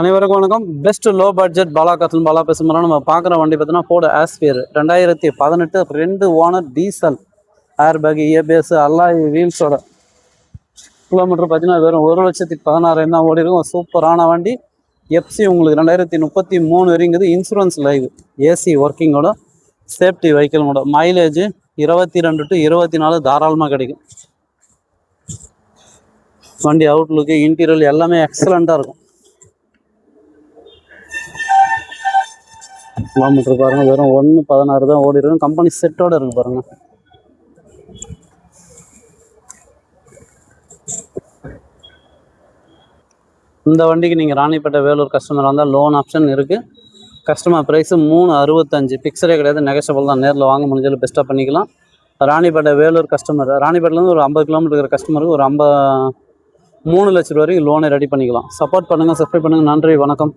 அனைவருக்கும் வணக்கம். Best low budget Bala கத்தல் பாலா பேசுகிறோம். நம்ம பார்க்குற வண்டி பார்த்தீங்கன்னா Ford Aspire 2018 2 owner diesel air bag ABS alloy வீல்ஸோட கிலோமீட்டர் பார்த்தீங்கன்னா வெறும் 1,16,000 தான் ஓடி இருக்கும். சூப்பரான வண்டி. எஃப்சி உங்களுக்கு 2033 வரைக்குது. இன்சூரன்ஸ் லைவ், ஏசி ஒர்க்கிங்கோட, சேஃப்டி வெஹிக்கிளோட, மைலேஜ் 22 to 24 தாராளமாக கிடைக்கும். வண்டி அவுட்லுக்கு இன்டீரியல் எல்லாமே எக்ஸலண்ட்டாக இருக்கும். கிலோமீட்டர் பாருங்கள் வெறும் 1,16 தான் ஓடி இருக்கும். கம்பெனி செட்டோட இருக்குது பாருங்கள். இந்த வண்டிக்கு நீங்கள் ராணிப்பேட்டை வேலூர் கஸ்டமர் வந்தால் லோன் ஆப்ஷன் இருக்குது. கஸ்டமர் ப்ரைஸு 365, பிக்சரே கிடையாது, நெகஷபிள் தான். நேரில் வாங்க முடிஞ்சதில் பெஸ்ட்டாக பண்ணிக்கலாம். ராணிப்பேட்டை வேலூர் கஸ்டமர், ராணிப்பேட்டிலேருந்து ஒரு 50 கிலோமீட்டர் இருக்கிற கஸ்டமருக்கு ஒரு 3 லட்சம் ரூபா வரைக்கும் லோனை ரெடி பண்ணிக்கலாம். சப்போர்ட் பண்ணுங்கள், சப்ஸ்கிரைப் பண்ணுங்கள். நன்றி, வணக்கம்.